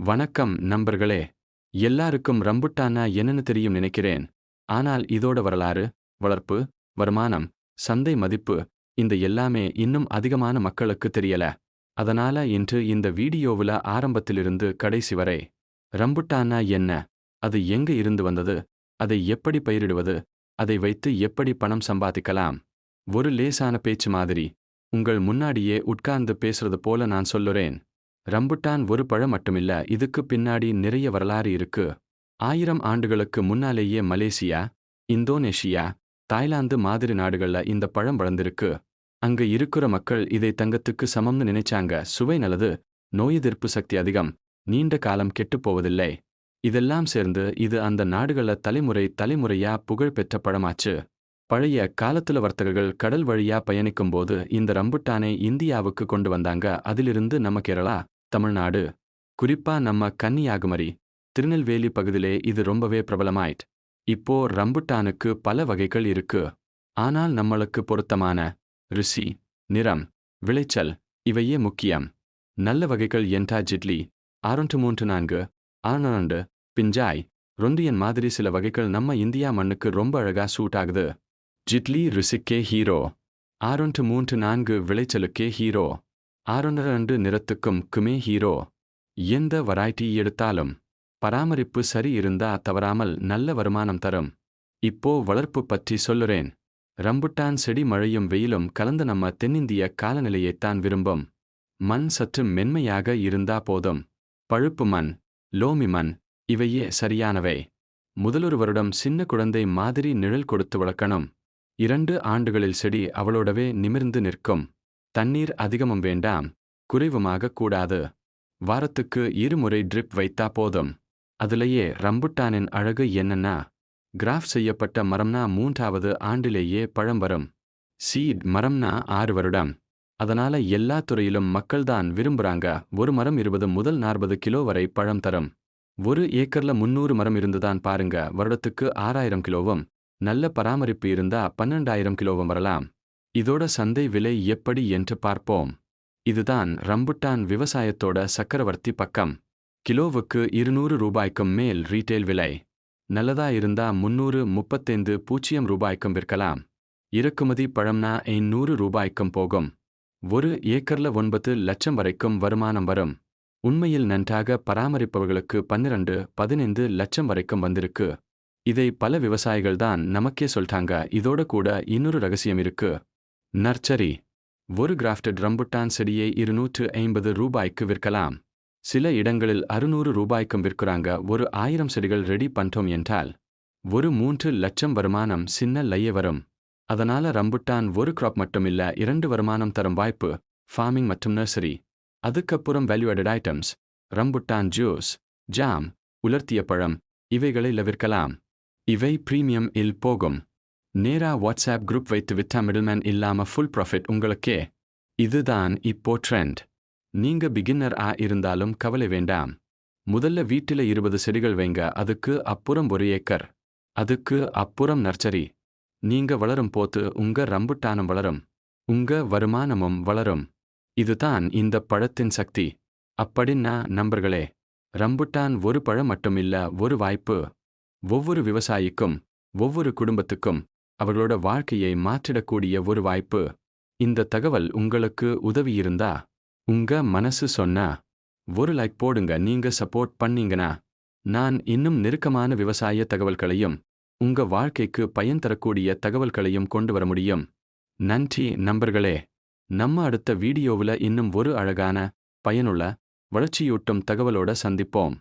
வணக்கம் நண்பர்களே. எல்லாருக்கும் ரம்புட்டான்னா என்னன்னு தெரியும் நினைக்கிறேன். ஆனால் இதோட வரலாறு, வளர்ப்பு, வருமானம், சந்தை மதிப்பு இந்த எல்லாமே இன்னும் அதிகமான மக்களுக்கு தெரியல. அதனால இன்று இந்த வீடியோவுல ஆரம்பத்திலிருந்து கடைசி வரை ரம்புட்டான்னா என்ன, அது எங்க இருந்து வந்தது, அதை எப்படி பயிரிடுவது, அதை வைத்து எப்படி பணம் சம்பாதிக்கலாம், ஒரு லேசான பேச்சு மாதிரி உங்கள் முன்னாடியே உட்கார்ந்து பேசுறது போல நான் சொல்லுறேன். ரம்புட்டான் ஒரு பழம் மட்டுமில்ல, இதுக்கு பின்னாடி நிறைய வரலாறு இருக்கு. 1000 ஆண்டுகளுக்கு முன்னாலேயே மலேசியா, இந்தோனேஷியா, தாய்லாந்து மாதிரி நாடுகள்ல இந்த பழம் வளர்ந்திருக்கு. அங்க இருக்கிற மக்கள் இதை தங்கத்துக்கு சமம்னு நினைச்சாங்க. சுவை நல்லது, நோய் எதிர்ப்பு சக்தி அதிகம், நீண்ட காலம் கெட்டுப்போவதில்லை. இதெல்லாம் சேர்ந்து இது அந்த நாடுகள்ல தலைமுறையா புகழ் பெற்ற பழமாச்சு. பழைய காலத்துல வர்த்தகர்கள் கடல் வழியா பயணிக்கும்போது இந்த ரம்புட்டானை இந்தியாவுக்கு கொண்டு வந்தாங்க. அதிலிருந்து நம்ம கேரளா, தமிழ்நாடு, குறிப்பா நம்ம கன்னியாகுமரி, திருநெல்வேலி பகுதியிலே இது ரொம்பவே பிரபலமாயிட். இப்போ ரம்புட்டானுக்கு பல வகைகள் இருக்கு. ஆனால் நம்மளுக்கு பொருத்தமான ருசி, நிறம், விளைச்சல் இவையே முக்கியம். நல்ல வகைகள் என்றா ஜிட்லி, 634, 602, பிஞ்சாய், ரொண்டியன் மாதிரி சில வகைகள் நம்ம இந்தியா மண்ணுக்கு ரொம்ப அழகா சூட் ஆகுது. ஜிட்லி ருசிக்கே ஹீரோ, 634 விளைச்சலுக்கே ஹீரோ, 602 நிறத்துக்கும் குமே ஹீரோ. எந்த வெரைட்டி எடுத்தாலும் பராமரிப்பு சரி இருந்தா தவறாமல் நல்ல வருமானம் தரும். இப்போ வளர்ப்பு பற்றி சொல்லுறேன். ரம்புட்டான் செடி மழையும் வெயிலும் கலந்த நம்ம தென்னிந்திய காலநிலையைத்தான் விரும்பும். மண் சற்று மென்மையாக இருந்தா போதும். பழுப்பு மண், லோமி மண் இவையே சரியானவை. முதலொரு வருடம் சின்ன குழந்தை மாதிரி நிழல் கொடுத்து வளர்க்கணும். 2 ஆண்டுகளில் செடி அவளோடவே நிமிர்ந்து நிற்கும். தண்ணீர் அதிகமும் வேண்டாம், குறைவுமாக கூடாது. வாரத்துக்கு 2 முறை ட்ரிப் வைத்தா போதும். அதுலயே ரம்புட்டானின் அழகு என்னன்னா, கிராஃப்ட் செய்யப்பட்ட மரம்னா 3ஆவது ஆண்டிலேயே பழம் வரும். சீட் மரம்னா 6 வருடம். அதனால எல்லா துறையிலும் மக்கள்தான் விரும்புறாங்க. ஒரு மரம் 20 முதல் 40 கிலோ வரை பழம் தரும். ஒரு ஏக்கர்ல 300 மரம் இருந்துதான் பாருங்க, வருடத்துக்கு 6000 கிலோவும், நல்ல பராமரிப்பு இருந்தா 12000 கிலோவும் வரலாம். இதோட சந்தை விலை எப்படி என்று பார்ப்போம். இதுதான் ரம்புட்டான் விவசாயத்தோட சக்கரவர்த்தி பக்கம். கிலோவுக்கு 200 ரூபாய்க்கும் மேல் ரீட்டெயில் விலை. நல்லதா இருந்தா 335 ரூபாய்க்கும் விற்கலாம். இறக்குமதி பழம்னா 500 ரூபாய்க்கும் போகும். ஒரு ஏக்கர்ல 9 லட்சம் வரைக்கும் வருமானம் வரும். உண்மையில் நன்றாக பராமரிப்பவர்களுக்கு 12-15 லட்சம் வரைக்கும் வந்திருக்கு. இதை பல விவசாயிகள் தான் நமக்கே சொல்லிட்டாங்க. இதோட கூட இன்னொரு ரகசியம் இருக்கு. நர்சரி. ஒரு கிராஃப்டட் ரம்புட்டான் செடியை 250 ரூபாய்க்கு விற்கலாம். சில இடங்களில் 600 ரூபாய்க்கும் விற்கிறாங்க. ஒரு 1000 செடிகள் ரெடி பண்ணிட்டோம் என்றால் ஒரு 3 லட்சம் வருமானம் சின்ன லையே வரும். அதனால ரம்புட்டான் ஒரு கிராப் மட்டுமில்ல, 2 வருமானம் தரும் வாய்ப்பு. ஃபார்மிங் மற்றும் நர்சரி. அதுக்கப்புறம் value added items, rambutan juice, jam, உலர்த்திய பழம் இவைகளை விற்கலாம். இவை பிரீமியம் இல் போகும். நேரா வாட்ஸ்ஆப் குரூப் வைத்து விட்டா மிடில்மேன் இல்லாம ஃபுல் ப்ராஃபிட் உங்களுக்கே. இதுதான் இப்போ ட்ரெண்ட். நீங்க பிகின்னர் இருந்தாலும் கவலை வேண்டாம். முதல்ல வீட்டில 20 செடிகள் வைங்க. அதுக்கு அப்புறம் 1 ஏக்கர். அதுக்கு அப்புறம் நர்சரி. நீங்க வளரும் போது உங்க ரம்புட்டானும் வளரும், உங்க வருமானமும் வளரும். இதுதான் இந்த பழத்தின் சக்தி. அப்படின்னா நண்பர்களே, ரம்புட்டான் ஒரு பழம் மட்டுமில்ல, ஒரு வாய்ப்பு. ஒவ்வொரு விவசாயிக்கும், ஒவ்வொரு குடும்பத்துக்கும் அவர்களோட வாழ்க்கையை மாற்றிடக்கூடிய ஒரு வாய்ப்பு. இந்த தகவல் உங்களுக்கு உதவியிருந்தா, உங்க மனசு சொன்னா ஒரு லைக் போடுங்க. நீங்க சப்போர்ட் பண்ணீங்கன்னா நான் இன்னும் நெருக்கமான விவசாய தகவல்களையும் உங்க வாழ்க்கைக்கு பயன் தரக்கூடிய தகவல்களையும் கொண்டு வர முடியும். நன்றி நண்பர்களே. நம்ம அடுத்த வீடியோவுல இன்னும் ஒரு அழகான, பயனுள்ள, வளர்ச்சியூட்டும் தகவலோட சந்திப்போம்.